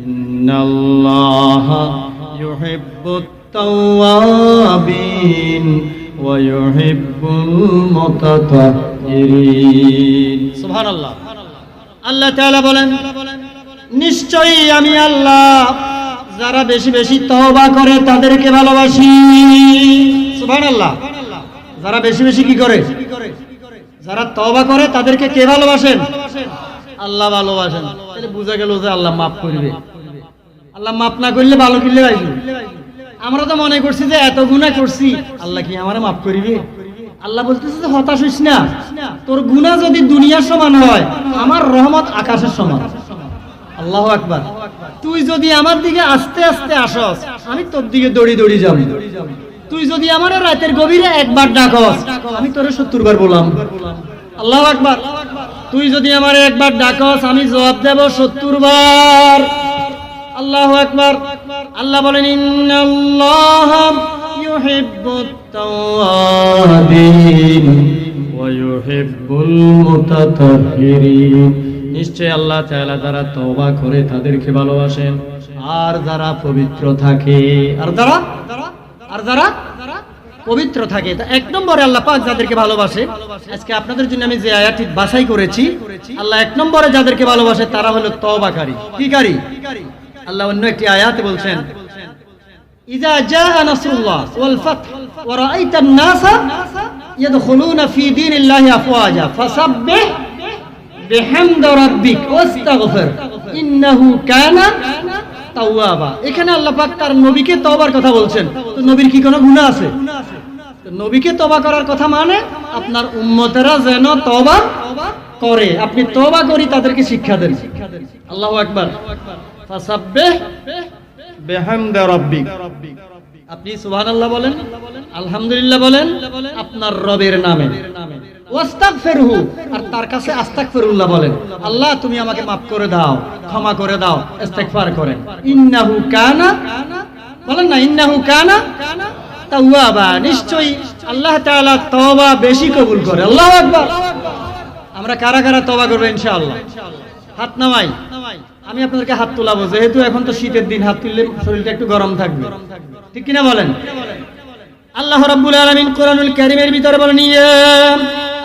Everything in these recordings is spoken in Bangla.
ইন্নাল্লাহা ইউহিব্বুত তাওয়াবিন ওয়া ইউহিব্বুল মুতাতাহহিরিন। সুবহানাল্লাহ। আল্লাহ তাআলা বলেন, নিশ্চয়ই আমি আল্লাহ যারা বেশি বেশি তওবা করে তাদেরকে ভালোবাসি। সুবহানাল্লাহ। যারা বেশি বেশি কি করে? যারা তওবা করে তাদেরকে কে ভালোবাসেন? আল্লাহ ভালোবাসেন। তাহলে বোঝা গেল যে আল্লাহ মাফ করবে। আল্লাহ মাফ না করলে ভালো করলে পাইবে। আমরা তো মনে করছি যে এত গুনাহ করছি, আল্লাহ কি আমারে মাফ করবে? আল্লাহ বলতেছে যে হতাশ হইস না, তোর গুনাহ যদি দুনিয়ার সমান হয়, আমার রহমত আকাশের সমান। আল্লাহু আকবার। তুই যদি আমার দিকে আস্তে আস্তে আসস, আমি তোর দিকে দৌড়ি দৌড়ি যাব। তুই যদি আমার রাতের গভীরে একবার ডাকস, আমি তোরে 70 বার বললাম। আল্লাহু আকবার। তুই যদি আমার একবার ডাকস, আমি জবাব দেব 70 বার। আল্লাহু আকবার। আল্লাহ বলেন, ইন্নাল্লাহা ইউহিব্বুত তাওয়াবিন ওয়া ইউহিব্বুল মুতাতাহহিরিন। নিশ্চয় আল্লাহ তাআলা যারা তওবা করে তাদেরকে ভালোবাসেন, আর যারা পবিত্র থাকে, আর যারা পবিত্র থাকে। তো এক নম্বরে আল্লাহ পাক যাদেরকে ভালোবাসে, আজকে আপনাদের জন্য আমি যে আয়াতটি বাছাই করেছি, আল্লাহ এক নম্বরে যাদেরকে ভালোবাসে তারা হলো তওবাকারী। কি কারী? আল্লাহ অন্য একটি আয়াতে বলছেন, ইযা জাআ নাসরুল্লাহ ওয়াল ফাth ওয়া রাআইতান নাসা ইয়াদখুলুনা ফি দীনিল্লাহি আফওয়াজা ফাসাব্বিহ বিহামদি রাব্বিক ওয়াস্তাগফির ইন্নাহু কানা তাওয়াবা। এখানে আল্লাহ পাক তার নবীকে তওবার কথা বলছেন। তো নবীর কি কোনো গুনাহ আছে? তো নবীকে তওবা করার কথা মানে আপনার উম্মতেরা যেন তওবা করে, আপনি তওবা করি তাদেরকে শিক্ষা দেন। আল্লাহু আকবার। ফাসাব্বিহ বিহামদি রাব্বিক। আপনি সুবহানাল্লাহ বলেন, আলহামদুলিল্লাহ বলেন আপনার রবের নামে। ওয়াস্তাগফিরহু, আর তার কাছে আস্তাগফিরুল্লাহ বলেন। আল্লাহ তুমি আমাকে মাফ করে দাও, ক্ষমা করে দাও, ইস্তিগফার করেন। ইন্নাহু কানা, বলেন না, ইন্নাহু কানা তাওয়াবা। নিশ্চয়ই আল্লাহ তাআলা তওবা বেশি কবুল করে। আল্লাহু আকবার। আমরা কারা কারা তওবা করব ইনশাআল্লাহ? হাত নামাই। আমি আপনাদেরকে হাত তোলাবো, যেহেতু এখন তো শীতের দিন, হাত তুললে শরীরটা একটু গরম থাকবে, ঠিক কিনা বলেন? আল্লাহ রাব্বুল আলামিন কোরআনুল কারীমের ভিতরে বলেন, ইয়া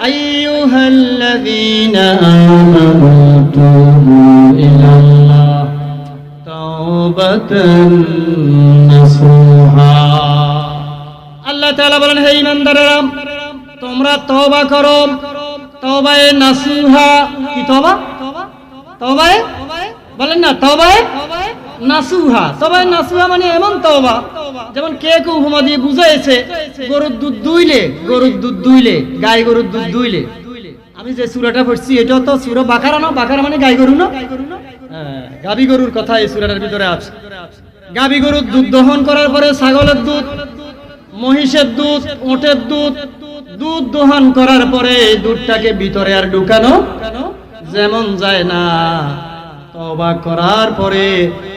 আইয়ুহাল্লাযীনা আমানু তুবু ইলাল্লাহ তাওবাতান নাসুহা। আল্লাহ তাআলা বলেন, হে ঈমানদারেরা, তোমরা তওবা করো। তওবায়ে নাসুহা। কি তওবা? তওবায়ে, বলেন না, তওবায়ে নাসুহা। তওবায়ে নাসুহা মানে এমন তওবা যেমন কেউ উপমা দিয়ে বুঝাইছে, গরুর দুধ দুইলে, গাই গরুর দুধ দুইলে। আমি যে সূরাটা পড়ছি এটাও তো সূরা বাকারা না? বাকারা মানে গাই গরু না? হ্যাঁ, গাবি গরুর কথা এই সূরাটার ভিতরে আছে। গাবি গরুর দুধ দহন করার পরে ছাগলের দুধ, মহিষের দুধ, ওটের দুধ, দুধ দহন করার পরে দুধটাকে ভিতরে আর ঢুকানো যেমন যায় না, তওবা করার পরে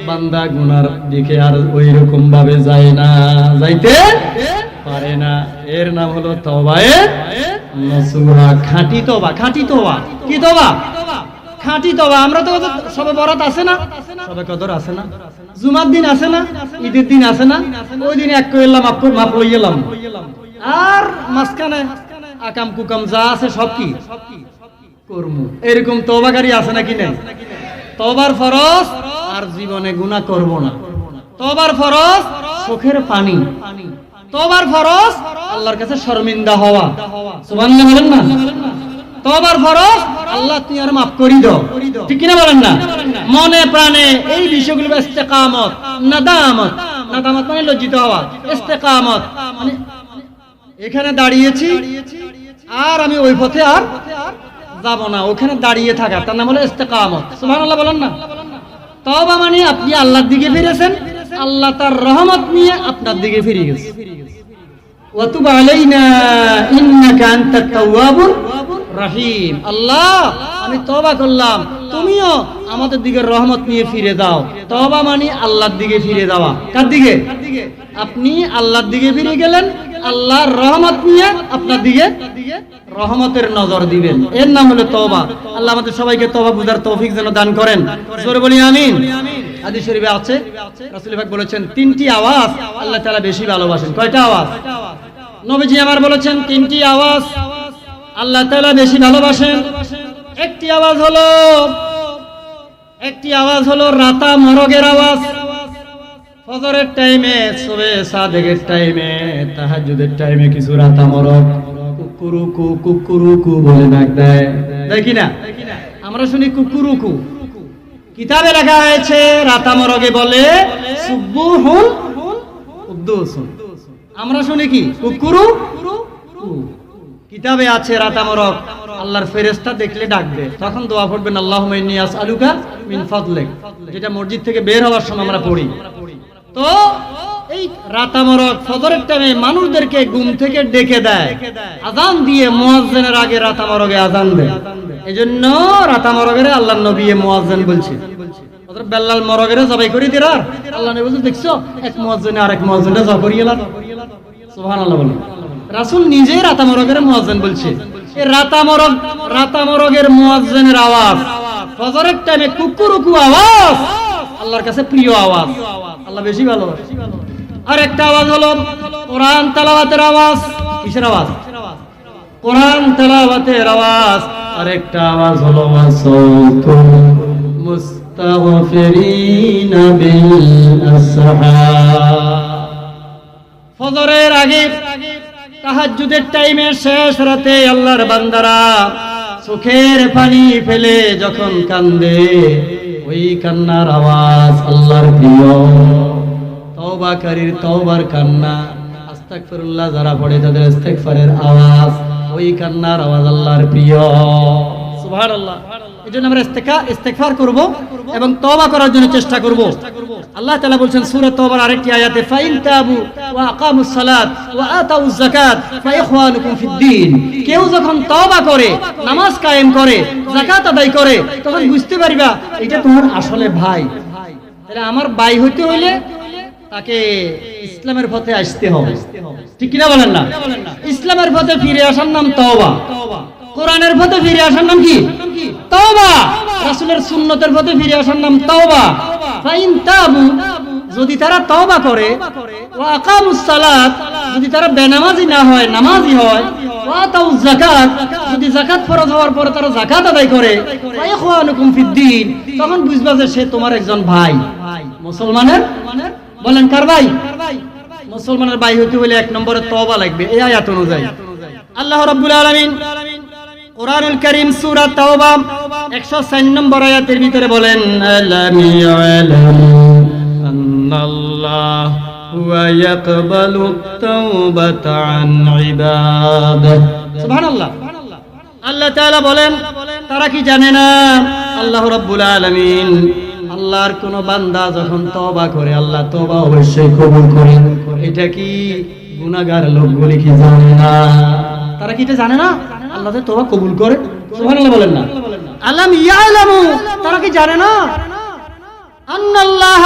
বান্দা গুনার দিকে আর ওই রকম ভাবে যায় না, যাইতে পারে না। এর নাম হলো তওবায়ে নাসুহা। খাঁটি তওবা। খাঁটি তওবা কি তওবা? খাঁটি তওবা। আমরা তো সবে বরাত আছে না, সবে কদর আছে না, জুমার দিন আছে না, ঈদের দিন আছে না, ওই দিন এক কইলাম মাপ লইলাম, আর মাঝখানে আকাম কুকাম যা আছে সব কি করমু। এরকম তওবাকারী আছে নাকি নাই? তওবার ফরজ আর জীবনে গুনাহ করব না। তওবার ফরজ চোখের পানি। তওবার ফরজ আল্লাহর কাছে শর্মিন্দা হওয়া। সুবহানাল্লাহ বলেন না? তওবার ফরজ আল্লাহ তুই আর মাফ করি দাও, ঠিক কি না বলেন না? মনে প্রাণে এই বিষয়গুলো, ইস্তেকামত, নাদামত। নাদামত মানে লজ্জিত হওয়া, ইস্তেকামত মানে এখানে দাঁড়িয়েছি আর আমি ওই পথে আর যাব না, ওখানে দাঁড়িয়ে থাকা, তার নাম হলো ইস্তেকামত। সুবহানাল্লাহ বলেন না? তওবা মানে আপনি আল্লাহর দিকে ফিরেছেন, আল্লাহ তার রহমত নিয়ে আপনার দিকে ফিরে গেছে। ওয়া তুব আলাইনা ইন্নাকা আনতাত তাওয়াবুর রহিম। আল্লাহ আমি তওবা করলাম, তুমিও আমাদের দিকে রহমত নিয়ে ফিরে দাও। তওবা মানে আল্লাহর দিকে ফিরে যাওয়া। কার দিকে? আপনি আল্লাহর দিকে ফিরে গেলেন, আল্লাহর রহমত নিয়ে আপনার দিকে রহমতের নজর দিবেন। এর নাম হলো তওবা। আল্লাহ আমাদের সবাইকে তওবা বুঝার তৌফিক যেন দান করেন। জোরে বলি আমিন। হাদিস শরীফে আছে, রাসূল পাক বলেছেন তিনটি আওয়াজ আল্লাহ তাআলা বেশি ভালোবাসেন। কয়টা আওয়াজ? নবীজি আমার বলেছেন তিনটি আওয়াজ আল্লাহ তাআলা বেশি ভালোবাসেন। একটি আওয়াজ হলো রাতা মরগের আওয়াজ। ফজরের টাইমে, সুবহে সাদেকের টাইমে, তাহাজ্জুদের টাইমে কিছু রাতা মরগ কুকুরুকু কুকুরুকু বলে ডাক দেয়, দেখি না? আমরা শুনি কুকুরুকু, কিতাবে লেখা হয়েছে রাতা মরগে বলে সুবহুন কুদ্দুসুন। আমরা শুনি কি কুকুরু, কিতাবে আছে রাতা মরগ আল্লাহর ফেরেশতা দেখলে ডাকবে, তখন দোয়া পড়বেন আল্লাহুম্মা ইন্নী আসআলুকা মিন ফাদলিক, যেটা মসজিদ থেকে বের হওয়ার সময় আমরা পড়ি। তো এই রাতা মরগ ফজরের টাইমে মানুষদেরকে ঘুম থেকে ডেকে দেয়, আযান দিয়ে মুয়াজ্জিনের আগে রাতা মরগে আযান দেয়। এজন্য রাতা মরগের আল্লাহর নবী মুয়াজ্জিন বলছে। ওদের বেল্লাল মরগের জবাই করে দিরার আল্লাহ নবী বলছে, দেখছো এক মুয়াজ্জিনে আরেক মুয়াজ্জিনে জবাই করে গেল। সুবহানাল্লাহ বলেন। রাসূল নিজে রাতা মরগের মুয়াজ্জিন বলছে। এই রাতা মরগের মুয়াজ্জিনের আওয়াজ, ফজরের টাইমে কুকুরুকু আওয়াজ আল্লাহর কাছে প্রিয় আওয়াজ, আল্লাহ বেশি ভালোবাসে। আর একটা আওয়াজ হলো কোরআন তেলাওয়াতের আওয়াজ। কিসের আওয়াজ? কোরআন তেলাওয়াতের আওয়াজ। আর একটা আওয়াজ হলো সাউতুল মুস্তাগফিরিনা বিল আসহার। ফজরের আগে তাহাজ্জুদের টাইমে শেষ রাতে আল্লাহর বান্দারা চোখের পানি ফেলে যখন কান্দে, ওই কান্নার আওয়াজ আল্লাহর প্রিয়। তওবাকারীর তওবার কান্না, আস্তাগফিরুল্লাহ যারা পড়ে তাদের ইস্তিগফারের আওয়াজ, ওই কান্নার আওয়াজ আল্লাহর প্রিয়। সুবহানাল্লাহ। এজন্য আমরা ইস্তিগফার করব এবং তওবা করার জন্য চেষ্টা করব। আল্লাহ তাআলা বলেন সূরা তওবার আরেকটি আয়াতে, ফাইন তাবু ওয়া আকামুস সালাত ওয়া আতাউজ যাকাত ফাইখওয়ানুকুম ফিদ্দীন। কেউ যখন তওবা করে, নামাজ কায়েম করে, যাকাত আদায় করে, তখন বুঝতে পারবা এটা তোমার আসলে ভাই। তাহলে আমার ভাই হইতে হইলে তাকে ইসলামের পথে আসতে হবে, ঠিক কিনা বলেন না? ইসলামের পথে ফিরে আসার নাম তওবা, কোরআনের পথে ফিরে আসার নাম কি? তওবা। রাসূলের সুন্নতের পথে ফিরে আসার নাম তওবা। ফাইন তাবু, যদি তারা তওবা করে, ওয়া আকামুস সালাত, যদি তারা বেনামাজি না হয়, নামাজি হয়, ওয়া আতাউজ যাকাত, যদি যাকাত ফরজ হওয়ার পরে তারা যাকাত আদায় করে, ফাইখওয়ানুকুম ফিদ্দীন, তখন বুঝবা যে সে তোমার একজন ভাই। মুসলমানের, বলেন কার ভাই? মুসলমানের ভাই হতে হলে এক নম্বরে তওবা লাগবে। এই আয়াত অনুযায়ী আল্লাহ রাব্বুল আলামিন কোরআনুল কারীম সূরা তাওবা 104 নম্বর আয়াতের ভিতরে বলেন, আলাম ইয়ালামু আন্নাল্লাহ হুয়া ইয়াকবালুত তাওবাতা আন ইবাদিহি। সুবহানাল্লাহ। আল্লাহ তাআলা বলেন, তারা কি জানে না আল্লাহ রাব্বুল আলামিন আল্লাহর কোন বান্দা যখন তওবা করে আল্লাহ তওবা অবশ্যই কবুল করেন। এটা কি গুনাহগার লোকগুলি কি জানে না? তারা কি এটা জানে না আল্লাহ যে তওবা কবুল করে? সুবহানাল্লাহ বলেন না। আলাম ইয়ালামু, তারা কি জানে না আন্নাল্লাহ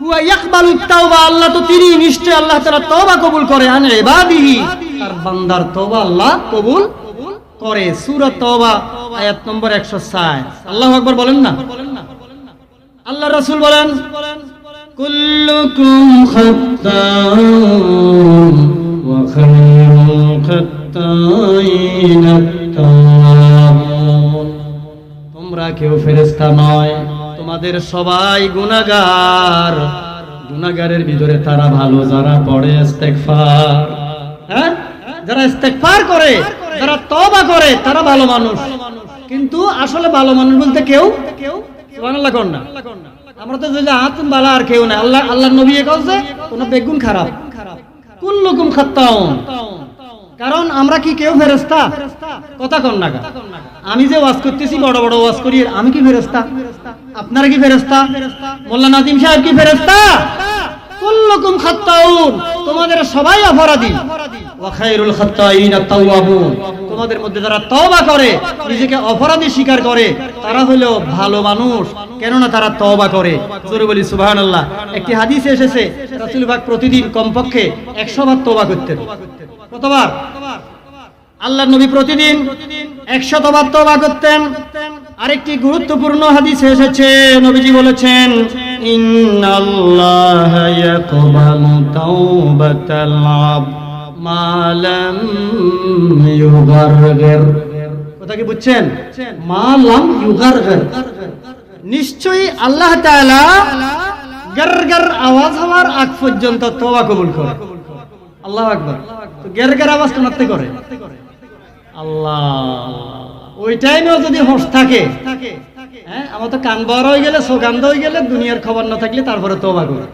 হুয়া ইয়াকবালুত তাওবা, আল্লাহ তো তিনি নিশ্চয় আল্লাহ তাআলা তওবা কবুল করে, আন ইবাদিহি, তার বান্দার তওবা আল্লাহ কবুল করে। সূরা তাওবা আয়াত নম্বর 104। আল্লাহু আকবার বলেন না। আল্লাহ রাসূল বলেন, কুল্লুকুম খাত্তাউন ওয়া খায়রুল খাত্তাইনা আত-তাওয়াবুন। তোমরা কেউ ফেরেশতা নয়, তোমাদের সবাই গুনাহগার। গুনাহগারের ভিতরে তারা ভালো যারা পড়ে ইস্তিগফার, হ্যাঁ, যারা ইস্তিগফার করে, যারা তওবা করে, তারা ভালো মানুষ। কিন্তু আসলে ভালো মানুষ বলতে কেউ, সুবহানাল্লাহ কোন না। আমরা তো যদি আতুম বালা আর কেউ না। আল্লাহর নবী কইছে কোন বেগুন খারাপ, কুল্লুকুম খাত্তাউন। কারণ আমরা কি কেউ ফেরেশতা? কথা কোন না। আমি যে ওয়াজ করতেছি, বড় বড় ওয়াজ করি, আমি কি ফেরেশতা? আপনারা কি ফেরেশতা? মোল্লা নাজিম সাহেব কি ফেরেশতা? কুল্লুকুম খাত্তাউন, তোমাদের সবাই অপরাধী। ওয়া খায়রুল খাত্তাইনা তাওয়াবুন, তোমাদের মধ্যে যারা তওবা করে, নিজেকে অপরাধী স্বীকার করে, তারা হলো ভালো মানুষ, কেননা তারা তওবা করে। জোরে বলি সুবহানাল্লাহ। একটি হাদিসে এসেছে রাসূল পাক প্রতিদিন কমপক্ষে 100 বার তওবা করতেন। কতবার? আল্লাহর নবী প্রতিদিন 100 বার তওবা করতেন। আরেকটি গুরুত্বপূর্ণ হাদিসে এসেছে, নবীজি বলেছেন, ইন্নাল্লাহা ইয়াকবালু তাওবাতাল আবদ মা লাম ইউগারগির। কথা কি বুঝছেন? মা লাম ইউগারগির, নিশ্চয়ই আল্লাহ তাআলা গরগর আওয়াজ হওয়ার আগ পর্যন্ত তওবা কবুল করে। আল্লাহু আকবার। তো গরগর আওয়াজ কোনতে করে? আল্লাহ। ওই টাইমেও যদি হোশ থাকে, হ্যাঁ, আমার তো কান বড় হয়ে গেলে, চোখ আন্ধ হয়ে গেলে, দুনিয়ার খবর না থাকলে তারপরে তওবা করে,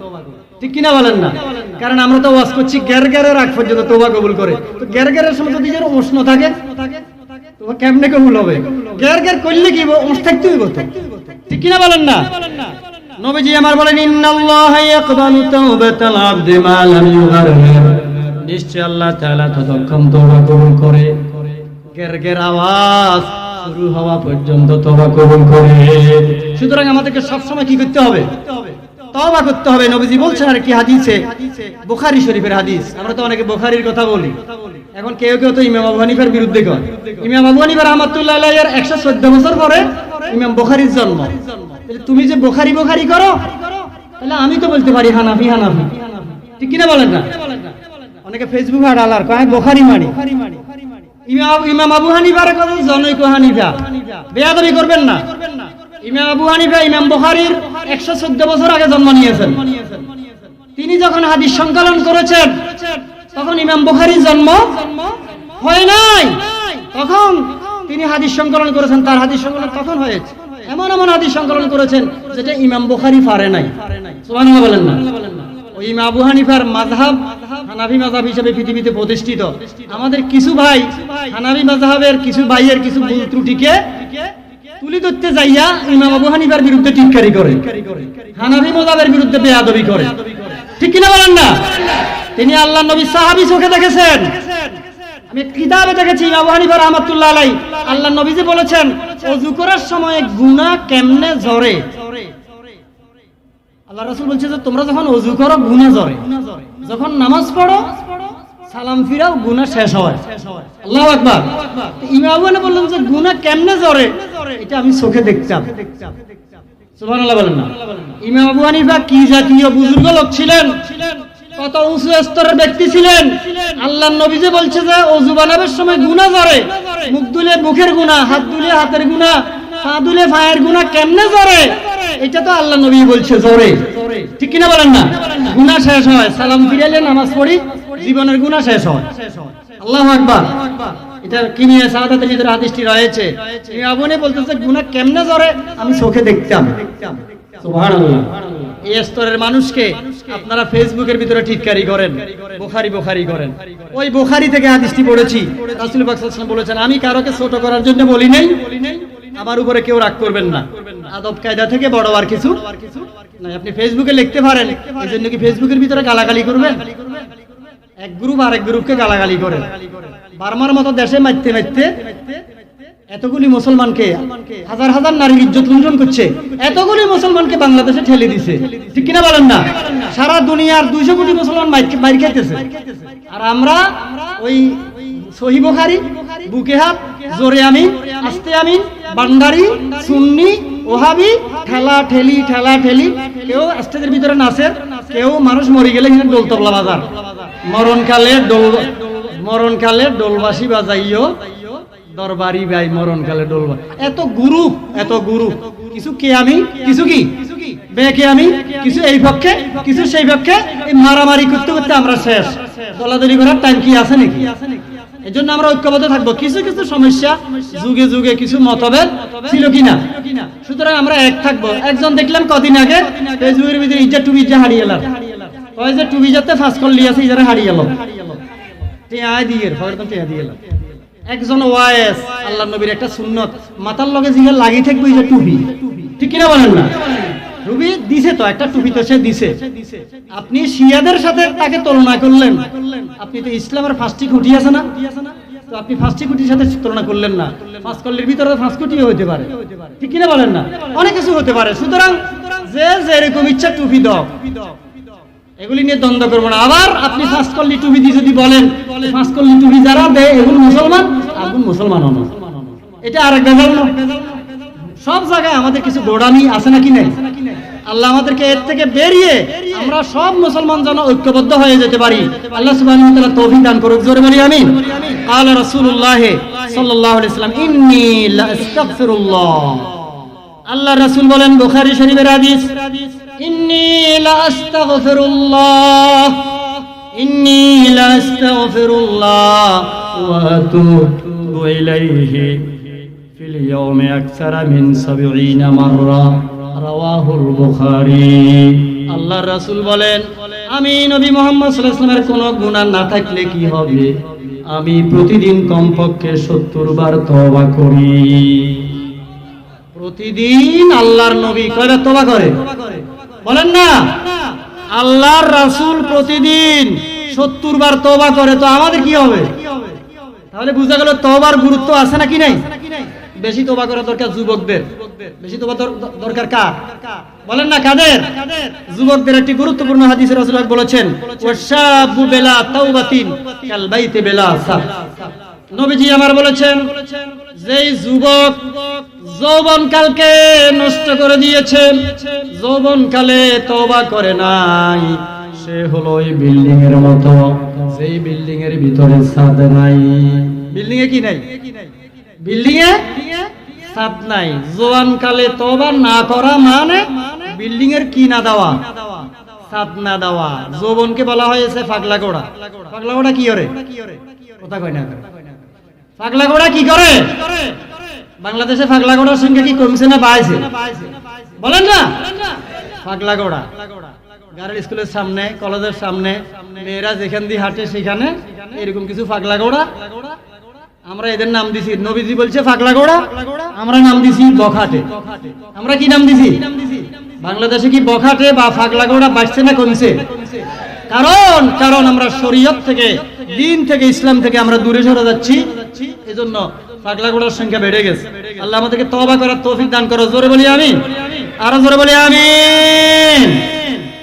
ঠিক কিনা বলেন না? কারণ আমরা তো ওয়াজ করছি গেরগেরের আগ পর্যন্ত তওবা কবুল করে। তো গেরগেরের সময় যদি যেন উষ্ণ থাকে, তো কেমনে কবুল হবে? গেরগের করলে কি উষ্ণ থাকতে হইব তো, ঠিক কিনা বলেন না? নবীজি আমার বলেন, ইন্নাল্লাহা ইয়াকবালু তাওবাতাল আবদি মা লাম ইউগারগির, নিশ্চয় আল্লাহ তাআলা ততক্ষণ তওবা কবুল করে গেরগের আওয়াজ শুরু হওয়া পর্যন্ত তওবা কবুল করে। সুতরাং আমাদেরকে সব সময় কি করতে হবে? তওবা করতে হবে। নবীজি বলছেন আর কি হাদিসে, বুখারী শরীফের হাদিস, আমরা তো অনেকে বুখারীর কথা বলি, এখন কেউ কেউ তো ইমাম আবু হানিফার বিরুদ্ধে কয়। ইমাম আবু হানিফা রাহমাতুল্লাহি আলাইহির 114 বছর পরে ইমাম বুখারীর জন্ম। তুমি যে বুখারী বুখারী করো, তাহলে আমি তো বলতে পারি হানাফি হানাফি, ঠিক কিনা বলেন না? অনেকে ফেসবুকে ডালার কয় বুখারী মানি, ইমাম আবু হানিফার কথা জনৈক হানিফা, বেয়াদবি করবেন না। ইমাম আবু হানিফা ইমাম বুখারীর 114 বছর আগে জন্ম নিয়েছেন। তিনি যখন হাদিস সংকলন করেছেন, তখন ইমাম বুখারীর জন্ম হয় নাই। তখন তিনি হাদিস সংকলন করেছেন, তার হাদিস সংকলন তখন হয়েছে। এমন এমন হাদিস সংকলন করেছেন যেটা ইমাম বুখারী পারে নাই। সুবহানাল্লাহ বলেন না? ওই ইমাম আবু হানিফার মাযহাব হানাফি মাযহাব হিসেবে পৃথিবীতে প্রতিষ্ঠিত। আমাদের কিছু ভাই হানাফি মাযহাবের কিছু ভাইয়ের কিছু ভুল ত্রুটিকে তুলি ধরতে যাইয়া ইমাম আবু হানিফার বিরুদ্ধে টিটকারি করে, হানাফি মাযহাবের বিরুদ্ধে বেয়াদবি করে, ঠিক কিনা বলেন না? তিনি আল্লাহর নবী সাহাবী চোখে দেখেছেন। আমি কিতাবে দেখেছি ইমাম আবু হানিফা রাহমাতুল্লাহি আলাইহি, আল্লাহর নবী যে বলেছেন ওযু করার সময় গুনাহ কেমনে ঝরে। আল্লাহ রাসূল বলছে যে তোমরা যখন ওযু করো গুনাহ ঝরে, যখন নামাজ পড়ো সালাম ফিরাও গুনাহ শেষ হয়। আল্লাহু আকবার। ইমাম আবু হানিফা বললেন যে গুনাহ কেমনে ঝরে, এটা আমি চোখে দেখতাম। সুবহানাল্লাহ বলেন না? ইমাম আবু হানিফা কি জাতীয় বুজুর্গ লোক ছিলেন, কত উঁচু স্তরের ব্যক্তি ছিলেন। আল্লাহর নবী যে বলছে যে ওযু বানাবার সময় গুনাহ ঝরে, মুখ ধুলে মুখের গুনাহ, হাত ধুলে হাতের গুনাহ, পা ধুলে পায়ের গুনাহ কেমনে ঝরে, এটা তো আল্লাহর নবী বলছে ঝরে, ঠিক কিনা বলেন না? গুনাহ শেষ হয়, সালাম ফিরাইলে নামাজ পড়ি, জীবনের গুনাহ শেষ হয়। আল্লাহু আকবার। এটা কি নিয়ে সাহাদাতের ভিতরে হাদিসটি রয়েছে। এই আবনে বলতেছে গুনাহ কেমনে ঝরে আমি চোখে দেখতাম। সুবহানাল্লাহ। এই স্তরের মানুষকে আপনারা ফেসবুকের ভিতরে টিটকারি করেন, বুখারী বুখারী করেন। ওই বুখারী থেকে হাদিসটি পড়েছি, রাসূল পাক সাল্লাল্লাহু আলাইহি ওয়াসাল্লাম বলেছেন, আমি কারোকে ছোট করার জন্য বলি নাই, আমার উপরে কেউ রাগ করবেন না। আদব কায়দা থেকে বড় আর কিছু নাই। আপনি ফেসবুকে লিখতে পারেন, এজন্য কি ফেসবুকের ভিতরে গালাগালি করবেন? এক গ্রুপ আরেক গ্রুপকে গালাগালি করে, বার্মার মতো দেশে মারতে মারতে এতগুলি মুসলমানকে, হাজার হাজার নারীর ইজ্জত লুণ্ঠন করছে, এতগুলি মুসলমানকে বাংলাদেশে ঠেলে দিছে, ঠিক কিনা বলেন না? সারা দুনিয়ার 200 কোটি মুসলমান মাইর খাইতেছে, আর আমরা ওই সহিহ বুখারী, বুকে হাত, জোরে আমিন, আস্তে আমিন, বান্দারি, সুন্নি, ওহাবি, ঠেলা ঠেলি ঠেলা ঠেলি, কেউ স্টেজের ভিতরে নাচে, কেউ মানুষ মরে গেলে এখানে ডোল তবলা বাজার, মরণকালে ডোলবাসী বাজাইও দরবারি ভাই, মরণকালে ডোলবা। এত গুরু, এত গুরু, কিছু কে আমি, কিছু কি বেকে আমি, কিছু এই পক্ষে, কিছু সেই পক্ষে, এই মারামারি করতে করতে আমরা শেষ। দলাদলি করার টাইম কি আছে নাকি? এই জন্য আমরা ঐক্যবদ্ধ থাকবো। কিছু কিছু সমস্যা যুগে যুগে কিছু মতভেদ ছিল কিনা, সুতরাং আমরা এক থাকবো। একজন দেখলাম কদিন আগে ফেসবুকের ভিতরে ইজ্জা টুবি ইজ্জা হারিয়ে এলাম, কয় যে টুবি যাতে ফাঁস করলি আছে ইজারা হারিয়ে এলাম, টেয়াই দিয়ে ফয়রদম টেয়া দিয়ে এলাম। একজন ওয়াইস, আল্লাহর নবীর একটা সুন্নত, মাথার লগে জিগা লাগি থাকবে এই যে টুপি, ঠিক কিনা বলেন না? টুপি দিছে তো, একটা টুপি তো সে দিছে। আপনি শিয়াদের সাথে তাকে তুলনা করলেন, আপনি তো ইসলামের 5টি খুঁটি আছে না, তো আপনি 5টি খুঁটির সাথে তুলনা করলেন না। 5 কলির ভিতরে 5 খুঁটিও হতে পারে, ঠিক কিনা বলেন না? অনেক কিছু হতে পারে। সুতরাং যে যেরকম ইচ্ছা টুপি দাও, এগুলি নিয়ে দ্বন্দ্ব করবো না। আবার আপনি 5 কলি টুপি দিয়ে যদি বলেন 5 কলি টুপি যারা দেয় এগুলো মুসলমান, আগুন মুসলমান হনো, এটা আরেক বেজাল না। সব জায়গায় আমাদের কিছু গোড়ামি আছে নাকি নাই? আল্লাহ আমাদেরকে এর থেকে বেরিয়ে আমরা সব মুসলমান যেন ঐক্যবদ্ধ হয়ে যেতে পারি। আল্লাহ সুবহানাহু ওয়া তাআলা তৌফিক দান করুক, জোরে বলি আমিন। قال رسول الله صلى الله عليه وسلم إني لأستغفر الله। আল্লাহ রাসূল বলেন, বুখারী শরীফের হাদিস, ইন্নী লাআস্তাগফিরুল্লাহ, ইন্নী লাআস্তাগফিরুল্লাহ ওয়া আতুবু ইলাইহি ফিল ইয়াউমি আকসারা মিন 70 মাররা, রাওয়াহুল বুখারী। আল্লাহর রাসূল বলেন, আমি নবী মুহাম্মদ সাল্লাল্লাহু আলাইহি ওয়াসাল্লামের কোনো গুনাহ না থাকলে কি হবে, আমি প্রতিদিন কমপক্ষে 70 বার তওবা করি। প্রতিদিন আল্লাহর নবী কয়বার তওবা করে বলেন না? আল্লাহর রাসূল প্রতিদিন 70 বার তওবা করে, তো আমাদের কি হবে? তাহলে বুঝা গেল তওবার গুরুত্ব আছে নাকি নাই? বেশি তওবা করা দরকার যুবকদের, বেশি তওবা দরকার কার বলেন না? কাদের? যুবকদের। একটি গুরুত্বপূর্ণ হাদিসে রাসূলুল্লাহ বলেছেন, ওয়াশাবু বিলা তাওবাতিন কাল বাইতি বিলা সাহ। নবীজি আমার বলেছেন, যেই যুবক যৌবনকালকে নষ্ট করে দিয়েছে, যৌবনকালে তওবা করে নাই, সে হলো ওই বিল্ডিং এর মতো যেই বিল্ডিং এর ভিতরে ছাদ নাই। বিল্ডিং এ কি নাই? বিল্ডিং এ ছাদ নাই। জোয়ানকালে তওবা না করা মানে বিল্ডিং এর কি না দেওয়া, ছাদ না দেওয়া। যৌবনকে বলা হয়েছে পাগলা ঘোড়া। পাগলা ঘোড়া কি করে? কথা কয় না। পাগলা ঘোড়া কি করে? বাংলাদেশে পাগলা ঘোড়ার সংখ্যা কি কমছে না বাড়ছে বলেন না? পাগলা ঘোড়া গাড়ির স্কুলের সামনে, কলেজের সামনে মেয়েরা যেখান দিয়ে হাঁটে সেখানে এরকম কিছু পাগলা ঘোড়া। আমরা এদের নাম দিছি, নবীজি বলছে পাগলা ঘোড়া, আমরা নাম দিছি বখাটে। আমরা কি নাম দিছি? বাংলাদেশে কি বখাটে বা পাগলা ঘোড়া বাড়ছে না কমছে? কারণ আমরা শরীয়ত থেকে, দিন থেকে, ইসলাম থেকে আমরা দূরে সরে যাচ্ছি, এজন্য পাগলা ঘোড়ার সংখ্যা বেড়ে গেছে। আল্লাহ আমাদেরকে তওবা করার তৌফিক দান করো, জোরে বলি আমিন। আরো জোরে বলি আমিন।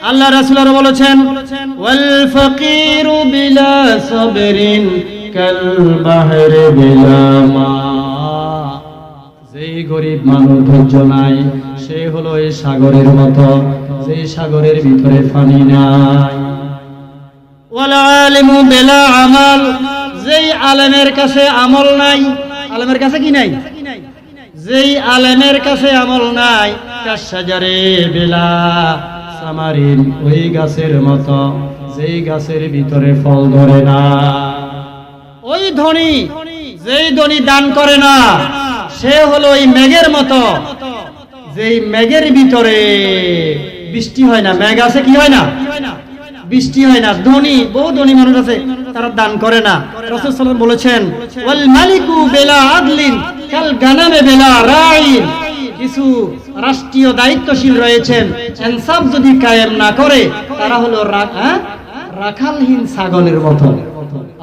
আল্লাহ রাসূল আরো বলেছেন, ওয়াল ফাকিরু বিলা সাবরিন কাল বাহরি বিলা মা। যেই গরিব মানুষ ধৈর্য নাই, সে হলো এই সাগরের মতো, যেই সাগরের ভিতরে পানি নাই। ওয়াল আলিমু বিলা আমাল। যেই আলেমের কাছে আমল নাই, আলেমের কাছে কি নাই? যেই আলেমের কাছে আমল নাই, কাশাজারে বিলা সামারিন। ওই গাছের মতো যেই গাছের ভিতরে ফল ধরে না। ওই ধনী, যেই ধনী দান করে না, সে হলো ওই মেঘের মতো, যেই মেঘের ভিতরে বৃষ্টি হয় না। মেঘ আছে, কি হয় না? বৃষ্টি হয় না। ধনী, বহু ধনী মানুষ আছে, তারা দান করে না। রাসূল সাল্লাল্লাহু আলাইহি ওয়াসাল্লাম বলেছেন, ওয়াল মালিকু বিলা আদলিন কাল গানামে বিলা রাইন। কিছু রাষ্ট্রীয় দায়িত্বশীল রয়েছেন, ইনসাফ যদি কায়েম না করে, তারা হলো রাখালহীন ছাগলের মতো।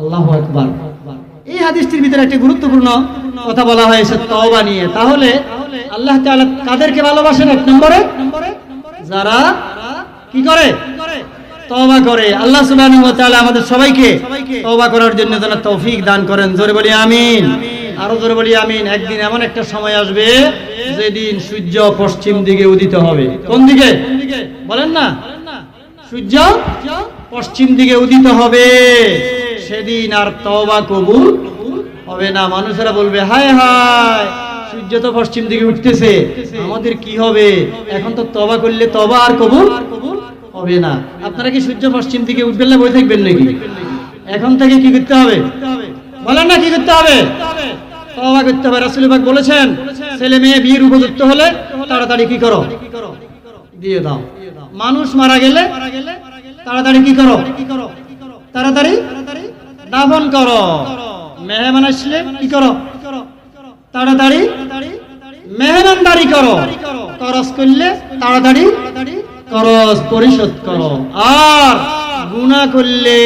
আল্লাহু আকবার। এই হাদিসটির ভিতরে একটি গুরুত্বপূর্ণ কথা বলা হয়েছে তওবা নিয়ে। তাহলে আল্লাহ তাআলা কাদেরকে ভালোবাসেন? এক নম্বরে যারা কি করে? তওবা করে। আল্লাহ সুবহানাহু ওয়া তাআলা আমাদের সবাইকে তওবা করার জন্য যেন তৌফিক দান করেন, জোরে বলি আমিন। আরো জোরে বলি আমিন। একদিন এমন একটা সময় আসবে যেদিন সূর্য পশ্চিম দিকে উদিত হবে। কোন দিকে বলেন না? সূর্য পশ্চিম দিকে উদিত হবে, সেদিন আর তওবা কবুল হবে না। মানুষেরা বলবে, হায় হায়, সূর্য তো পশ্চিম দিকে উঠতেছে, আমাদের কি হবে? এখন তো তওবা করলে তওবা আর কবুল হবে না। আপনারা কি সূর্য পশ্চিম দিকে উঠবেন না বই থাকবেন নাকি? এখন থেকে কি করতে হবে বলেন না? কি করতে হবে? তওবা করতে হবে। রাসূল পাক বলেছেন, ছেলে মেয়ে বিয়ের উপযুক্ত হলে তাড়াতাড়ি কি করো? দিয়ে দাও। মানুষ মারা গেলে তাড়াতাড়ি কি করো? তাড়াতাড়ি দাফন করো। মেহমান আসলে কি করো? তাড়াতাড়ি মেহমানদারি করো, খরচ করলে তাড়াতাড়ি খরচ পরিশোধ করো, আর গুনাহ করলে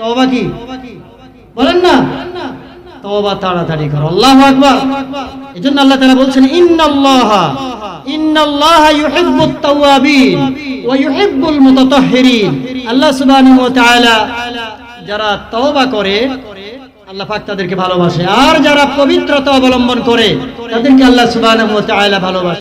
তওবা কি বলেন না, তওবা তাড়াতাড়ি করো। আল্লাহু আকবার। এজন্য আল্লাহ তাআলা বলছেন ইন্নাল্লাহা ইউহিব্বুত তাওয়াবিন ওয়া ইউহিব্বুল মুতাতাহহিরিন। আল্লাহ সুবহানাহু ওয়া তাআলা যারা তওবা করে আল্লাহ পাক তাদেরকে ভালোবাসে, আর যারা পবিত্রতা অবলম্বন করে তাদেরকে আল্লাহ সুবহানাহু ওয়া তাআলা ভালোবাসে।